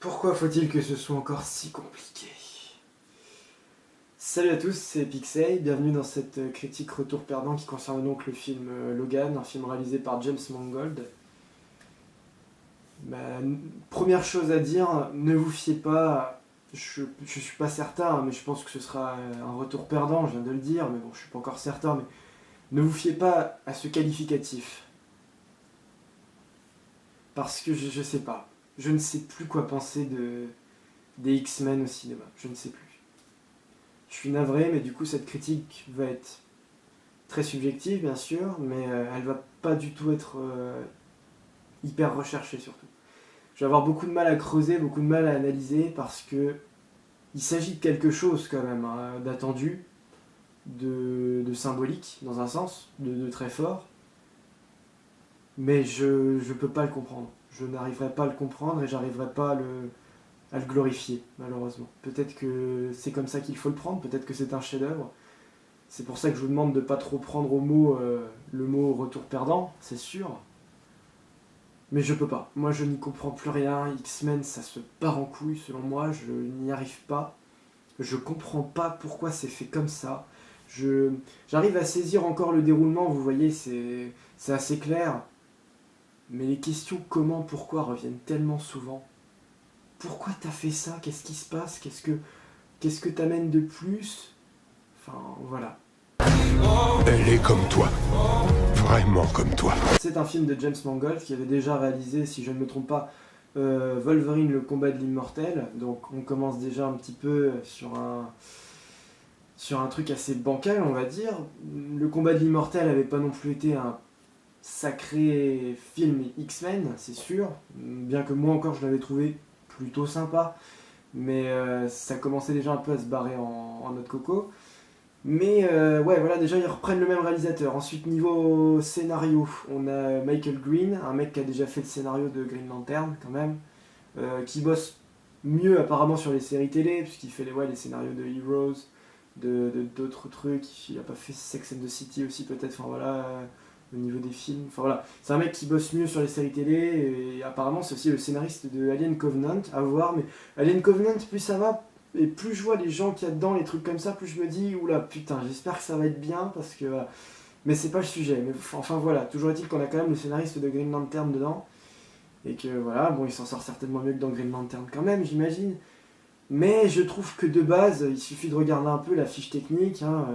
Pourquoi faut-il que ce soit encore si compliqué? Salut à tous, c'est Pixey, bienvenue dans cette critique retour perdant qui concerne donc le film Logan, un film réalisé par James Mangold. Première chose à dire, ne vous fiez pas, je suis pas certain, mais je pense que ce sera un retour perdant, je viens de le dire, mais bon, je suis pas encore certain, mais ne vous fiez pas à ce qualificatif. Parce que je sais pas, je ne sais plus quoi penser des X-Men au cinéma, je ne sais plus. Je suis navré, mais du coup cette critique va être très subjective bien sûr, mais elle va pas du tout être hyper recherchée surtout. Je vais avoir beaucoup de mal à creuser, beaucoup de mal à analyser parce que il s'agit de quelque chose quand même, hein, d'attendu, de symbolique dans un sens, de très fort, mais je peux pas le comprendre. Je n'arriverai pas à le comprendre et j'arriverai pas à le glorifier malheureusement. Peut-être que c'est comme ça qu'il faut le prendre, peut-être que c'est un chef-d'œuvre. C'est pour ça que je vous demande de ne pas trop prendre au mot le mot retour perdant, c'est sûr. Mais je peux pas. Moi je n'y comprends plus rien. X-Men ça se part en couille selon moi. Je n'y arrive pas. Je comprends pas pourquoi c'est fait comme ça. J'arrive à saisir encore le déroulement, vous voyez, c'est assez clair. Mais les questions comment, pourquoi reviennent tellement souvent. Pourquoi t'as fait ça? Qu'est-ce qui se passe? Qu'est-ce que t'amènes de plus? Enfin voilà. Elle est comme toi. Vraiment comme toi. C'est un film de James Mangold qui avait déjà réalisé, si je ne me trompe pas, Wolverine, le combat de l'immortel. Donc on commence déjà un petit peu sur un truc assez bancal, on va dire. Le combat de l'immortel n'avait pas non plus été un sacré film X-Men, c'est sûr. Bien que moi encore je l'avais trouvé plutôt sympa. Mais ça commençait déjà un peu à se barrer en noix de coco. Mais ouais, voilà, déjà ils reprennent le même réalisateur. Ensuite, niveau scénario, on a Michael Green, un mec qui a déjà fait le scénario de Green Lantern, quand même, qui bosse mieux apparemment sur les séries télé, puisqu'il fait les scénarios de Heroes, d'autres trucs. Il a pas fait Sex and the City aussi, peut-être, enfin voilà, au niveau des films. Enfin voilà, c'est un mec qui bosse mieux sur les séries télé, et apparemment c'est aussi le scénariste de Alien Covenant, à voir, mais Alien Covenant, plus ça va, et plus je vois les gens qu'il y a dedans, les trucs comme ça, plus je me dis, oula, putain, j'espère que ça va être bien, parce que voilà. Mais c'est pas le sujet. Mais enfin voilà, toujours est-il qu'on a quand même le scénariste de Green Lantern dedans, et que voilà, bon, il s'en sort certainement mieux que dans Green Lantern quand même, j'imagine. Mais je trouve que de base, il suffit de regarder un peu la fiche technique, hein,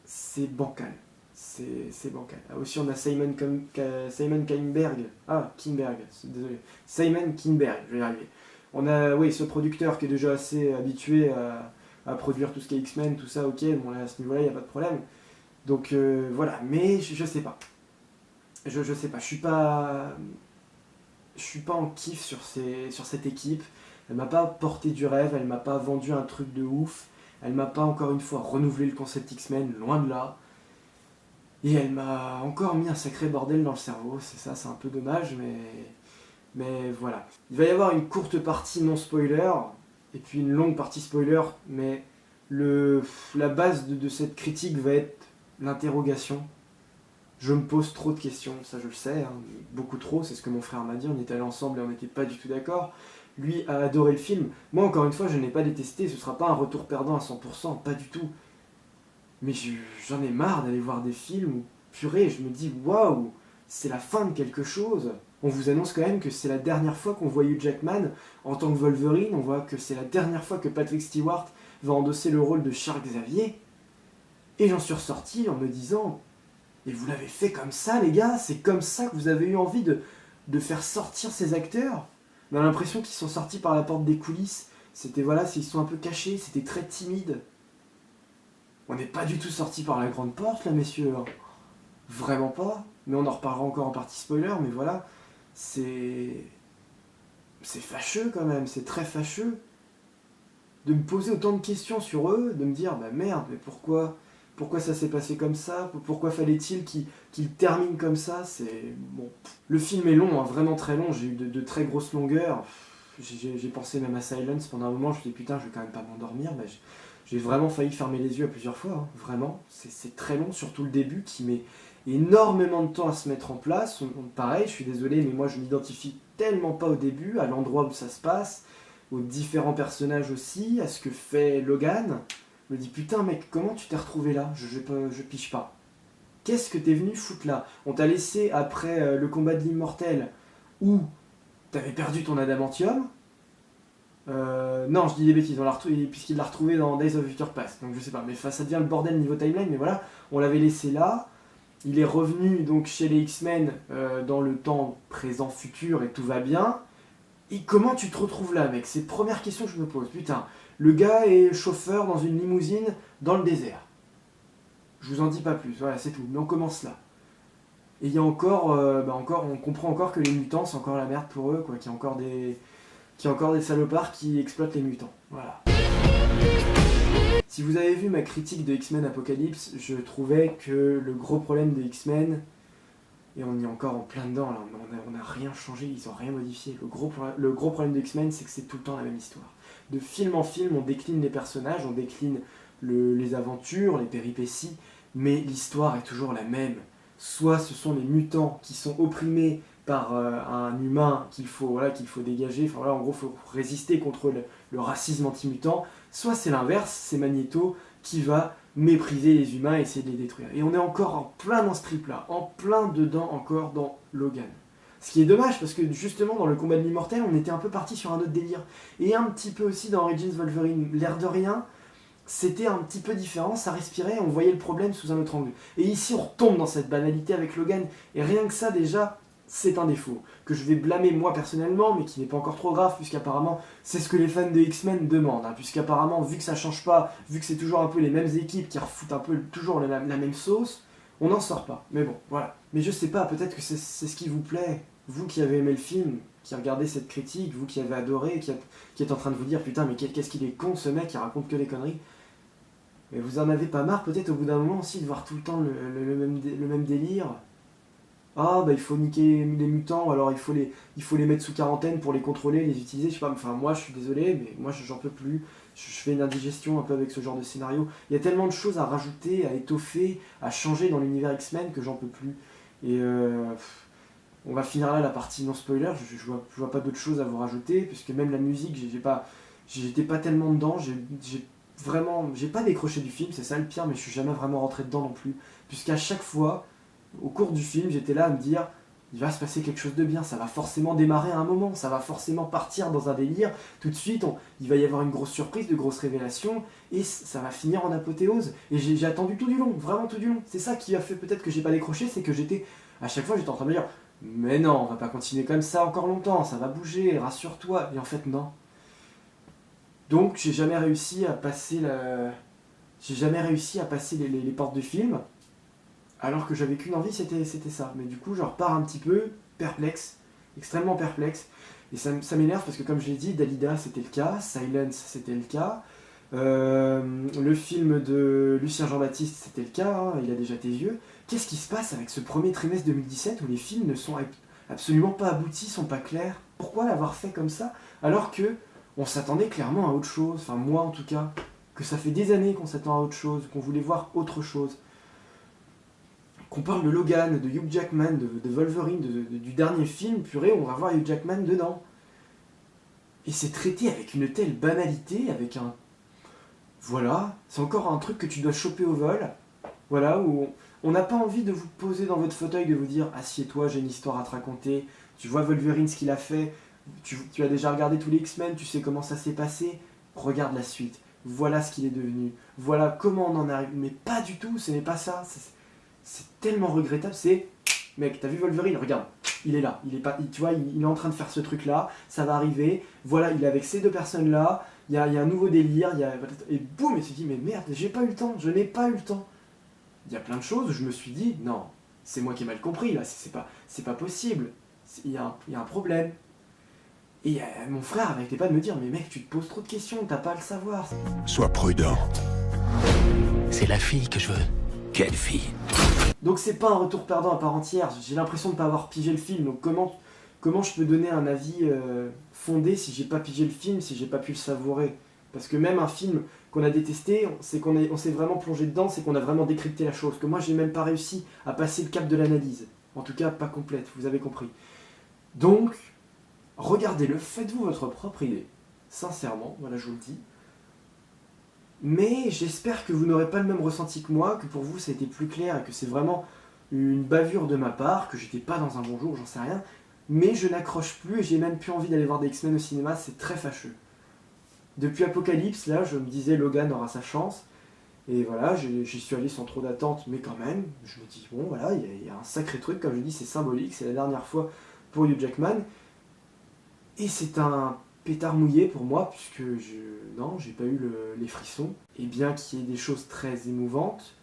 c'est bancal. C'est bancal. Ah, aussi, on a Simon Kinberg. Ah, Kinberg, désolé. Simon Kinberg, je vais y arriver. On a, oui, ce producteur qui est déjà assez habitué à produire tout ce qui est X-Men, tout ça, ok, bon là, à ce niveau-là, il n'y a pas de problème. Donc voilà, mais je sais pas. Je sais pas, je suis pas en kiff sur cette équipe. Elle m'a pas porté du rêve, elle m'a pas vendu un truc de ouf. Elle m'a pas encore une fois renouvelé le concept X-Men, loin de là. Et elle m'a encore mis un sacré bordel dans le cerveau, c'est ça, c'est un peu dommage, mais voilà. Il va y avoir une courte partie non spoiler, et puis une longue partie spoiler, mais la base de cette critique va être l'interrogation. Je me pose trop de questions, ça je le sais, hein, beaucoup trop, c'est ce que mon frère m'a dit, on était allés ensemble et on n'était pas du tout d'accord. Lui a adoré le film, moi encore une fois je n'ai pas détesté, ce sera pas un retour perdant à 100%, pas du tout. Mais j'en ai marre d'aller voir des films où, purée, je me dis, waouh, c'est la fin de quelque chose. On vous annonce quand même que c'est la dernière fois qu'on voit Hugh Jackman en tant que Wolverine, on voit que c'est la dernière fois que Patrick Stewart va endosser le rôle de Charles Xavier. Et j'en suis ressorti en me disant, et vous l'avez fait comme ça les gars, c'est comme ça que vous avez eu envie de faire sortir ces acteurs. On a l'impression qu'ils sont sortis par la porte des coulisses, c'était voilà, ils sont un peu cachés, c'était très timide. On n'est pas du tout sorti par la grande porte là messieurs, vraiment pas, mais on en reparlera encore en partie spoiler, mais voilà, c'est fâcheux quand même, c'est très fâcheux de me poser autant de questions sur eux, de me dire bah merde, mais pourquoi ça s'est passé comme ça, pourquoi fallait-il qu'il termine comme ça, c'est bon. Le film est long, hein, vraiment très long, j'ai eu de très grosses longueurs, j'ai pensé même à Silence pendant un moment, je me suis dit putain je vais quand même pas m'endormir, mais J'ai vraiment failli fermer les yeux à plusieurs fois, hein, vraiment. C'est très long, surtout le début qui met énormément de temps à se mettre en place. Pareil, je suis désolé, mais moi je m'identifie tellement pas au début, à l'endroit où ça se passe, aux différents personnages aussi, à ce que fait Logan. Je me dis putain mec, comment tu t'es retrouvé là? Je pige pas. Qu'est-ce que t'es venu foutre là? On t'a laissé après le combat de l'immortel où t'avais perdu ton adamantium. Non, je dis des bêtises, puisqu'il l'a retrouvé dans Days of Future Past, donc je sais pas, mais ça devient le bordel niveau timeline, mais voilà, on l'avait laissé là, il est revenu donc chez les X-Men dans le temps présent futur et tout va bien, et comment tu te retrouves là mec? C'est la première question que je me pose, putain, le gars est chauffeur dans une limousine dans le désert, je vous en dis pas plus, voilà c'est tout, mais on commence là. Et il y a encore, on comprend encore que les mutants c'est encore la merde pour eux, quoi, qu'il y a encore des salopards qui exploitent les mutants. Voilà. Si vous avez vu ma critique de X-Men Apocalypse, je trouvais que le gros problème de X-Men, et on y est encore en plein dedans, là, on n'a rien changé, ils n'ont rien modifié. Le gros problème de X-Men, c'est que c'est tout le temps la même histoire. De film en film, on décline les personnages, on décline les aventures, les péripéties, mais l'histoire est toujours la même. Soit ce sont les mutants qui sont opprimés par un humain qu'il faut dégager, enfin voilà, en gros il faut résister contre le racisme anti-mutant, soit c'est l'inverse, c'est Magneto qui va mépriser les humains et essayer de les détruire. Et on est encore en plein dans ce trip là, en plein dedans encore dans Logan. Ce qui est dommage parce que justement dans le combat de l'immortel on était un peu parti sur un autre délire. Et un petit peu aussi dans Origins Wolverine, l'air de rien, c'était un petit peu différent, ça respirait, on voyait le problème sous un autre angle. Et ici on retombe dans cette banalité avec Logan, et rien que ça déjà, c'est un défaut, que je vais blâmer moi personnellement, mais qui n'est pas encore trop grave, puisqu'apparemment c'est ce que les fans de X-Men demandent, hein, puisqu'apparemment vu que ça change pas, vu que c'est toujours un peu les mêmes équipes qui refoutent un peu toujours la même sauce, on n'en sort pas, mais bon, voilà. Mais je sais pas, peut-être que c'est ce qui vous plaît, vous qui avez aimé le film, qui regardez cette critique, vous qui avez adoré, qui êtes en train de vous dire putain mais qu'est-ce qu'il est con ce mec qui raconte que des conneries. Mais vous en avez pas marre peut-être au bout d'un moment aussi de voir tout le temps le même délire. Ah bah il faut niquer les mutants, alors il faut les mettre sous quarantaine pour les contrôler, les utiliser, je sais pas, enfin moi je suis désolé, mais moi j'en peux plus, je fais une indigestion un peu avec ce genre de scénario. Il y a tellement de choses à rajouter, à étoffer, à changer dans l'univers X-Men que j'en peux plus. Et on va finir là la partie non spoiler, je vois pas d'autres choses à vous rajouter, puisque même la musique, j'étais pas tellement dedans, j'ai pas décroché du film, c'est ça le pire, mais je suis jamais vraiment rentré dedans non plus, puisqu'à chaque fois, au cours du film, j'étais là à me dire, il va se passer quelque chose de bien, ça va forcément démarrer à un moment, ça va forcément partir dans un délire, tout de suite, il va y avoir une grosse surprise, de grosses révélations, et ça va finir en apothéose, et j'ai attendu tout du long, vraiment tout du long, c'est ça qui a fait peut-être que j'ai pas décroché, c'est que à chaque fois j'étais en train de me dire, mais non, on va pas continuer comme ça encore longtemps, ça va bouger, rassure-toi, et en fait non. Donc j'ai jamais réussi à passer les portes du film, alors que j'avais qu'une envie, c'était ça. Mais du coup, je repars un petit peu perplexe, extrêmement perplexe, et ça m'énerve parce que comme je l'ai dit, Dalida c'était le cas, Silence c'était le cas, le film de Lucien Jean-Baptiste c'était le cas, hein, Il a déjà tes yeux. Qu'est-ce qui se passe avec ce premier trimestre 2017 où les films ne sont absolument pas aboutis, sont pas clairs? Pourquoi l'avoir fait comme ça, alors que on s'attendait clairement à autre chose, enfin moi en tout cas, que ça fait des années qu'on s'attend à autre chose, qu'on voulait voir autre chose. Qu'on parle de Logan, de Hugh Jackman, de Wolverine, du dernier film, purée, on va voir Hugh Jackman dedans. Et c'est traité avec une telle banalité, avec un... Voilà, c'est encore un truc que tu dois choper au vol, voilà, où on n'a pas envie de vous poser dans votre fauteuil, de vous dire « Assieds-toi, j'ai une histoire à te raconter, tu vois Wolverine ce qu'il a fait, tu as déjà regardé tous les X-Men, tu sais comment ça s'est passé, regarde la suite, voilà ce qu'il est devenu, voilà comment on en arrive. » Mais pas du tout, ce n'est pas ça, c'est tellement regrettable, c'est... Mec, t'as vu Wolverine? Regarde, il est là, tu vois, il est en train de faire ce truc-là, ça va arriver, voilà, il est avec ces deux personnes-là, il y a un nouveau délire, et boum, et tu te dis, mais merde, j'ai pas eu le temps, je n'ai pas eu le temps. Il y a plein de choses où je me suis dit, non, c'est moi qui ai mal compris, là, c'est pas possible, il y a un problème. Et mon frère arrêtait pas de me dire, mais mec, tu te poses trop de questions, t'as pas à le savoir. Sois prudent. C'est la fille que je veux. Quelle fille? Donc c'est pas un retour perdant à part entière, j'ai l'impression de pas avoir pigé le film, donc comment je peux donner un avis fondé si j'ai pas pigé le film, si j'ai pas pu le savourer? Parce que même un film qu'on a détesté, c'est on s'est vraiment plongé dedans, c'est qu'on a vraiment décrypté la chose, que moi j'ai même pas réussi à passer le cap de l'analyse. En tout cas, pas complète, vous avez compris. Donc, regardez-le, faites-vous votre propre idée. Sincèrement, voilà, je vous le dis. Mais j'espère que vous n'aurez pas le même ressenti que moi, que pour vous ça a été plus clair et que c'est vraiment une bavure de ma part, que j'étais pas dans un bon jour, j'en sais rien. Mais je n'accroche plus et j'ai même plus envie d'aller voir des X-Men au cinéma, c'est très fâcheux. Depuis Apocalypse, là, je me disais Logan aura sa chance. Et voilà, j'y suis allé sans trop d'attente, mais quand même, je me dis, bon voilà, il y a un sacré truc, comme je dis, c'est symbolique, c'est la dernière fois pour Hugh Jackman. Et c'est un pétard mouillé pour moi, puisque non, j'ai pas eu les frissons. Et bien qu'il y ait des choses très émouvantes,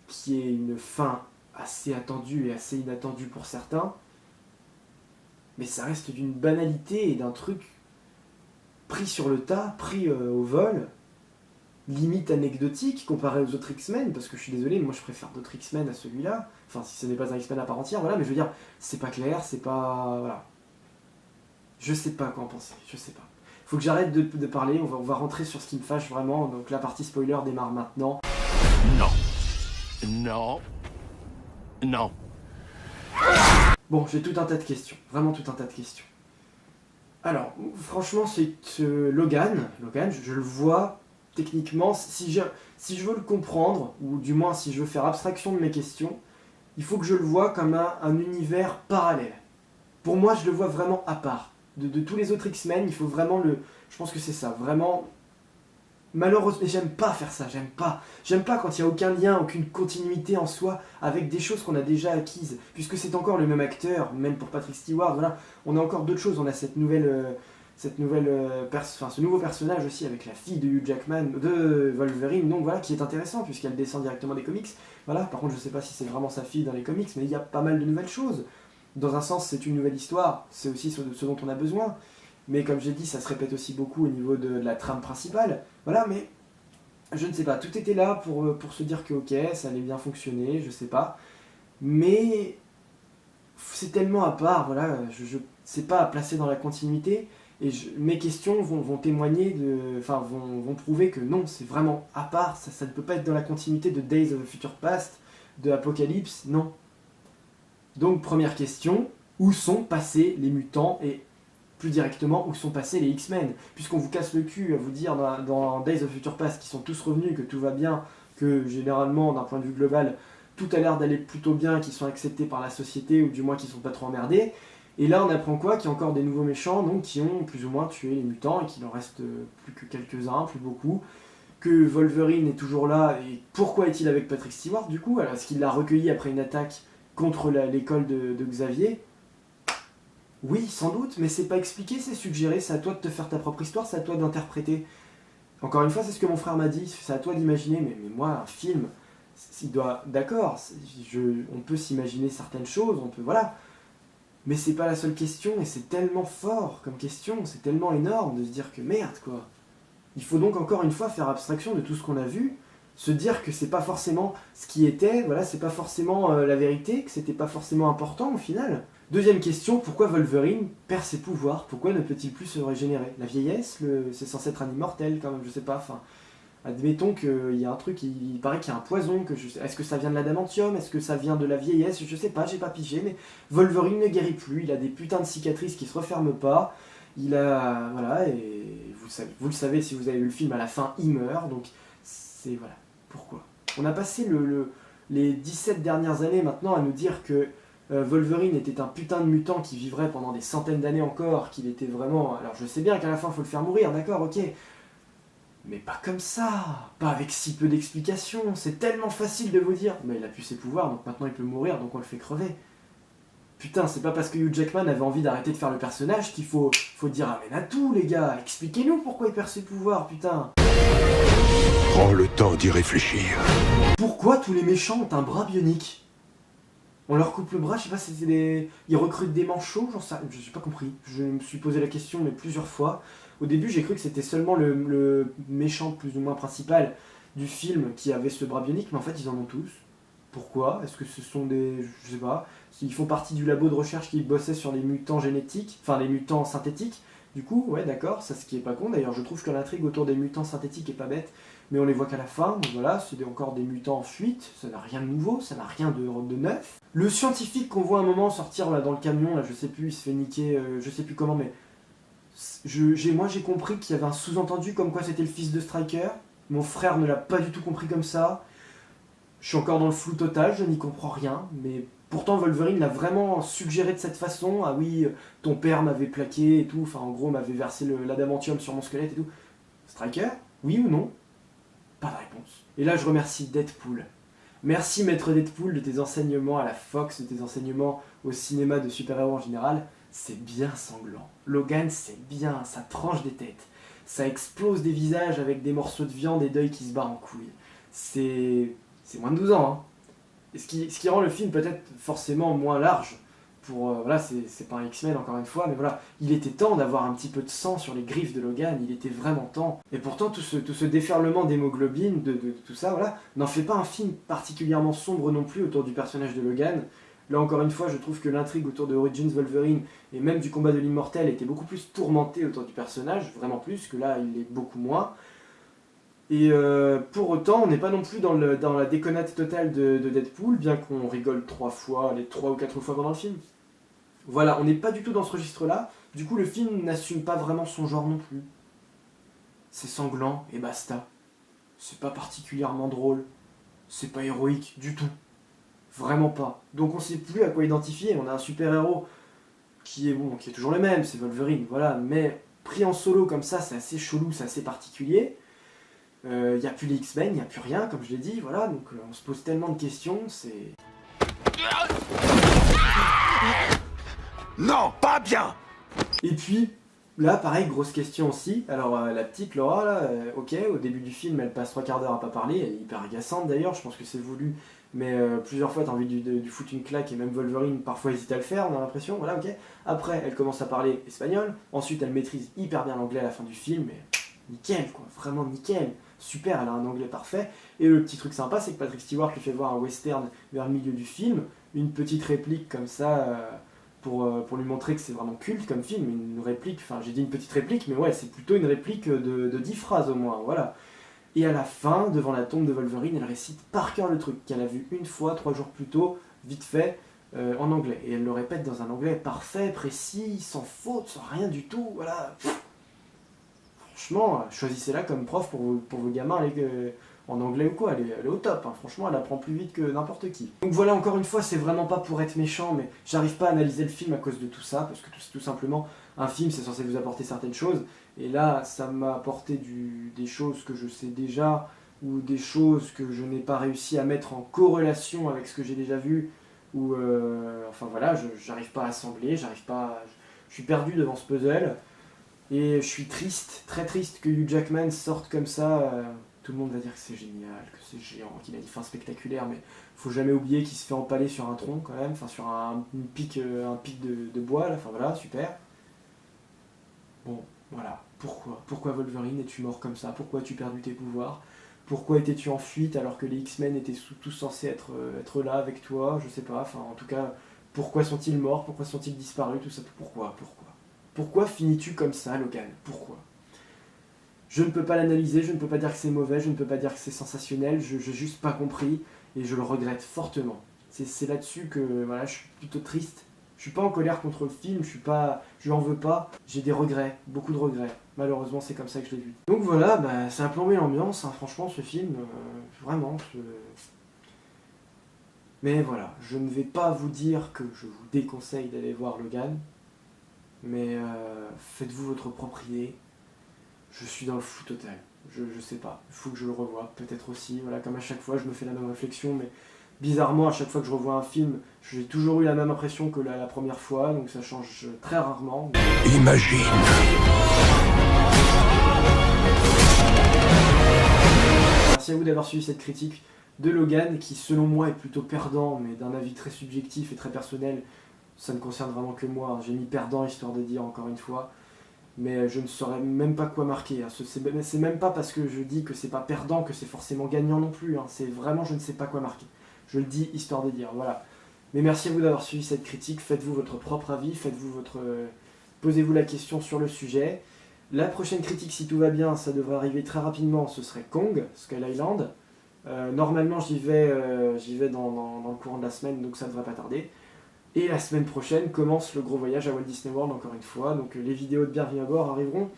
qu'il y ait une fin assez attendue et assez inattendue pour certains, mais ça reste d'une banalité et d'un truc pris sur le tas, pris au vol, limite anecdotique comparé aux autres X-Men, parce que je suis désolé, moi je préfère d'autres X-Men à celui-là, enfin si ce n'est pas un X-Men à part entière, voilà, mais je veux dire, c'est pas clair, c'est pas... voilà. Je sais pas quoi en penser, je sais pas. Faut que j'arrête de parler, on va rentrer sur ce qui me fâche vraiment, donc la partie spoiler démarre maintenant. Non. Non. Non. Bon, j'ai tout un tas de questions, vraiment tout un tas de questions. Alors, franchement, c'est Logan, je le vois techniquement, si je veux le comprendre, ou du moins si je veux faire abstraction de mes questions, il faut que je le vois comme un univers parallèle. Pour moi, je le vois vraiment à part. De tous les autres X-Men, il faut vraiment le... Je pense que c'est ça, vraiment... Malheureusement, j'aime pas faire ça, j'aime pas. J'aime pas quand il n'y a aucun lien, aucune continuité en soi avec des choses qu'on a déjà acquises, puisque c'est encore le même acteur, même pour Patrick Stewart, voilà. On a encore d'autres choses, on a ce nouveau personnage aussi avec la fille de Hugh Jackman, de Wolverine, donc voilà, qui est intéressant puisqu'elle descend directement des comics. Voilà, par contre je sais pas si c'est vraiment sa fille dans les comics, mais il y a pas mal de nouvelles choses. Dans un sens c'est une nouvelle histoire, c'est aussi ce dont on a besoin, mais comme j'ai dit ça se répète aussi beaucoup au niveau de la trame principale, voilà, mais je ne sais pas, tout était là pour se dire que ok, ça allait bien fonctionner, je sais pas, mais c'est tellement à part, voilà, c'est pas à placer dans la continuité. Et mes questions vont témoigner vont prouver que non, c'est vraiment à part, ça ne peut pas être dans la continuité de Days of the Future Past, de Apocalypse, non. Donc première question, où sont passés les mutants et plus directement où sont passés les X-Men? Puisqu'on vous casse le cul à vous dire dans Days of the Future Past qu'ils sont tous revenus, que tout va bien, que généralement d'un point de vue global, tout a l'air d'aller plutôt bien, qu'ils sont acceptés par la société ou du moins qu'ils sont pas trop emmerdés. Et là on apprend quoi? Qu'il y a encore des nouveaux méchants donc, qui ont plus ou moins tué les mutants et qu'il en reste plus que quelques-uns, plus beaucoup. Que Wolverine est toujours là, et pourquoi est-il avec Patrick Stewart du coup? Alors est-ce qu'il l'a recueilli après une attaque contre l'école de Xavier? Oui, sans doute, mais c'est pas expliqué, c'est suggéré, c'est à toi de te faire ta propre histoire, c'est à toi d'interpréter. Encore une fois, c'est ce que mon frère m'a dit, c'est à toi d'imaginer, mais moi, un film, il doit... D'accord, on peut s'imaginer certaines choses, on peut... Voilà. Mais c'est pas la seule question, et c'est tellement fort comme question, c'est tellement énorme de se dire que merde quoi. Il faut donc encore une fois faire abstraction de tout ce qu'on a vu, se dire que c'est pas forcément ce qui était, voilà, c'est pas forcément la vérité, que c'était pas forcément important au final. Deuxième question, pourquoi Wolverine perd ses pouvoirs? Pourquoi ne peut-il plus se régénérer? La vieillesse, c'est censé être un immortel quand même, je sais pas, enfin... Admettons qu'il y a un truc, il paraît qu'il y a un poison, est-ce que ça vient de l'adamantium, est-ce que ça vient de la vieillesse, je sais pas, j'ai pas pigé, mais Wolverine ne guérit plus, il a des putains de cicatrices qui se referment pas, il a... voilà, et vous le savez si vous avez vu le film, à la fin il meurt, donc c'est... voilà, pourquoi? On a passé les 17 dernières années maintenant à nous dire que Wolverine était un putain de mutant qui vivrait pendant des centaines d'années encore, qu'il était vraiment... Alors je sais bien qu'à la fin il faut le faire mourir, d'accord, ok... Mais pas comme ça, pas avec si peu d'explications, c'est tellement facile de vous dire « Mais il a plus ses pouvoirs, donc maintenant il peut mourir, donc on le fait crever. » Putain, c'est pas parce que Hugh Jackman avait envie d'arrêter de faire le personnage qu'il faut dire « Amène à tout, les gars, expliquez-nous pourquoi il perd ses pouvoirs, putain !» Prends le temps d'y réfléchir. Pourquoi tous les méchants ont un bras bionique? On leur coupe le bras, je sais pas si c'est des... Ils recrutent des manchots, j'ai pas compris. Je me suis posé la question mais plusieurs fois. Au début, j'ai cru que c'était seulement le méchant plus ou moins principal du film qui avait ce bras bionique, mais en fait, ils en ont tous. Pourquoi? Est-ce que ce sont des... je sais pas. Ils font partie du labo de recherche qui bossait sur les mutants génétiques, enfin les mutants synthétiques. Du coup, ouais, d'accord, ça ce qui est pas con. D'ailleurs, je trouve que l'intrigue autour des mutants synthétiques est pas bête. mais on les voit qu'à la fin, donc voilà, c'est encore des mutants en fuite, ça n'a rien de nouveau, ça n'a rien de neuf. Le scientifique qu'on voit à un moment sortir là, dans le camion, là, je sais plus, il se fait niquer, je sais plus comment, mais moi j'ai compris qu'il y avait un sous-entendu comme quoi c'était le fils de Stryker. Mon frère ne l'a pas du tout compris comme ça. Je suis encore dans le flou total, je n'y comprends rien, mais pourtant Wolverine l'a vraiment suggéré de cette façon. Ah oui, ton père m'avait plaqué et tout, enfin en gros m'avait versé l'adamantium sur mon squelette et tout. Stryker? Oui ou non? Pas de réponse. Et là je remercie Deadpool. Merci maître Deadpool de tes enseignements à la Fox, de tes enseignements au cinéma de super-héros en général. C'est bien sanglant. Logan c'est bien, ça tranche des têtes. Ça explose des visages avec des morceaux de viande et d'œil qui se barrent en couilles. C'est moins de 12 ans, hein. Et ce qui rend le film peut-être forcément moins large. Voilà, c'est pas un X-Men encore une fois, mais voilà, il était temps d'avoir un petit peu de sang sur les griffes de Logan, il était vraiment temps. Et pourtant, tout ce déferlement d'hémoglobine, de tout ça, voilà, n'en fait pas un film particulièrement sombre non plus autour du personnage de Logan. Là encore une fois, je trouve que l'intrigue autour de Origins Wolverine et même du combat de l'immortel était beaucoup plus tourmentée autour du personnage, vraiment plus, que là il est beaucoup moins. Et pour autant, on n'est pas non plus dans la déconnade totale de Deadpool, bien qu'on rigole 3 ou 4 fois pendant le film. Voilà, on n'est pas du tout dans ce registre-là, du coup le film n'assume pas vraiment son genre non plus. C'est sanglant et basta. C'est pas particulièrement drôle, c'est pas héroïque du tout. Vraiment pas. Donc on sait plus à quoi identifier, on a un super-héros qui est toujours le même, c'est Wolverine, voilà, mais pris en solo comme ça, c'est assez chelou, c'est assez particulier. Il n'y a plus les X-Men, il n'y a plus rien, comme je l'ai dit, voilà, donc on se pose tellement de questions, c'est... Non, pas bien! Et puis, là, pareil, grosse question aussi, alors la petite Laura, là, ok, au début du film, elle passe 3 quarts d'heure à pas parler, elle est hyper agaçante d'ailleurs, je pense que c'est voulu, mais plusieurs fois t'as envie de foutre une claque, et même Wolverine parfois hésite à le faire, on a l'impression, voilà, ok. Après, elle commence à parler espagnol, ensuite elle maîtrise hyper bien l'anglais à la fin du film, mais nickel, quoi, vraiment nickel. Super, elle a un anglais parfait. Et le petit truc sympa, c'est que Patrick Stewart lui fait voir un western vers le milieu du film, une petite réplique comme ça, pour lui montrer que c'est vraiment culte comme film, une réplique, enfin j'ai dit une petite réplique, mais ouais, c'est plutôt une réplique de 10 phrases au moins, voilà. Et à la fin, devant la tombe de Wolverine, elle récite par cœur le truc qu'elle a vu une fois, 3 jours plus tôt, vite fait, en anglais. Et elle le répète dans un anglais parfait, précis, sans faute, sans rien du tout, voilà. Franchement, choisissez-la comme prof pour vos gamins en anglais ou quoi, elle est au top, hein. Franchement elle apprend plus vite que n'importe qui. Donc voilà, encore une fois, c'est vraiment pas pour être méchant, mais j'arrive pas à analyser le film à cause de tout ça, parce que tout simplement, un film c'est censé vous apporter certaines choses, et là ça m'a apporté des choses que je sais déjà, ou des choses que je n'ai pas réussi à mettre en corrélation avec ce que j'ai déjà vu, ou enfin voilà, j'arrive pas à assembler, je suis perdu devant ce puzzle. Et je suis triste, très triste que Hugh Jackman sorte comme ça. Tout le monde va dire que c'est génial, que c'est géant, qu'il a une fin spectaculaire, mais faut jamais oublier qu'il se fait empaler sur un tronc quand même, enfin sur un pic de bois, là, enfin voilà, super. Bon, voilà, pourquoi Wolverine es-tu mort comme ça? Pourquoi as-tu perdu tes pouvoirs? Pourquoi étais-tu en fuite alors que les X-Men étaient tous censés être là avec toi? Je sais pas, enfin en tout cas, pourquoi sont-ils morts? Pourquoi sont-ils disparus? Tout ça, pourquoi finis-tu comme ça, Logan? Pourquoi? Je ne peux pas l'analyser, je ne peux pas dire que c'est mauvais, je ne peux pas dire que c'est sensationnel, je n'ai juste pas compris et je le regrette fortement. C'est là-dessus que voilà, je suis plutôt triste. Je suis pas en colère contre le film, je lui en veux pas. J'ai des regrets, beaucoup de regrets. Malheureusement, c'est comme ça que je l'ai vu. Donc voilà, ça a plombé l'ambiance, hein, franchement, ce film, vraiment. Mais voilà, je ne vais pas vous dire que je vous déconseille d'aller voir Logan. Mais faites-vous votre propre idée. Je suis dans le flou total. Je sais pas. Il faut que je le revoie. Peut-être aussi. Voilà, comme à chaque fois, je me fais la même réflexion. Mais bizarrement, à chaque fois que je revois un film, j'ai toujours eu la même impression que la première fois. Donc ça change très rarement. Imagine. Merci à vous d'avoir suivi cette critique de Logan, qui selon moi est plutôt perdant, mais d'un avis très subjectif et très personnel. Ça ne concerne vraiment que moi, j'ai mis perdant histoire de dire encore une fois, mais je ne saurais même pas quoi marquer. C'est même pas parce que je dis que c'est pas perdant que c'est forcément gagnant non plus, c'est vraiment je ne sais pas quoi marquer. Je le dis histoire de dire, voilà. Mais merci à vous d'avoir suivi cette critique, faites-vous votre propre avis, posez-vous la question sur le sujet. La prochaine critique, si tout va bien, ça devrait arriver très rapidement, ce serait Kong, Skull Island. Normalement, j'y vais dans le courant de la semaine, donc ça ne devrait pas tarder. Et la semaine prochaine commence le gros voyage à Walt Disney World, encore une fois. Donc les vidéos de Bienvenue à bord arriveront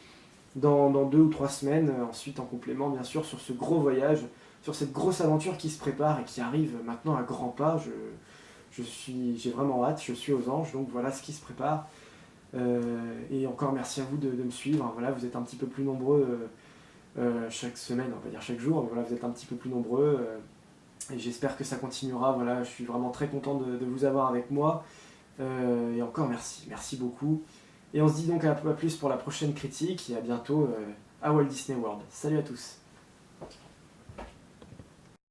dans 2 ou 3 semaines, ensuite en complément, bien sûr, sur ce gros voyage, sur cette grosse aventure qui se prépare et qui arrive maintenant à grands pas. J'ai vraiment hâte, je suis aux anges, donc voilà ce qui se prépare. Et encore merci à vous de me suivre. Voilà, vous êtes un petit peu plus nombreux chaque semaine, on va dire chaque jour. Voilà, vous êtes un petit peu plus nombreux et j'espère que ça continuera. Voilà, je suis vraiment très content de vous avoir avec moi. Et encore merci beaucoup. Et on se dit donc à plus pour la prochaine critique et à bientôt à Walt Disney World. Salut à tous.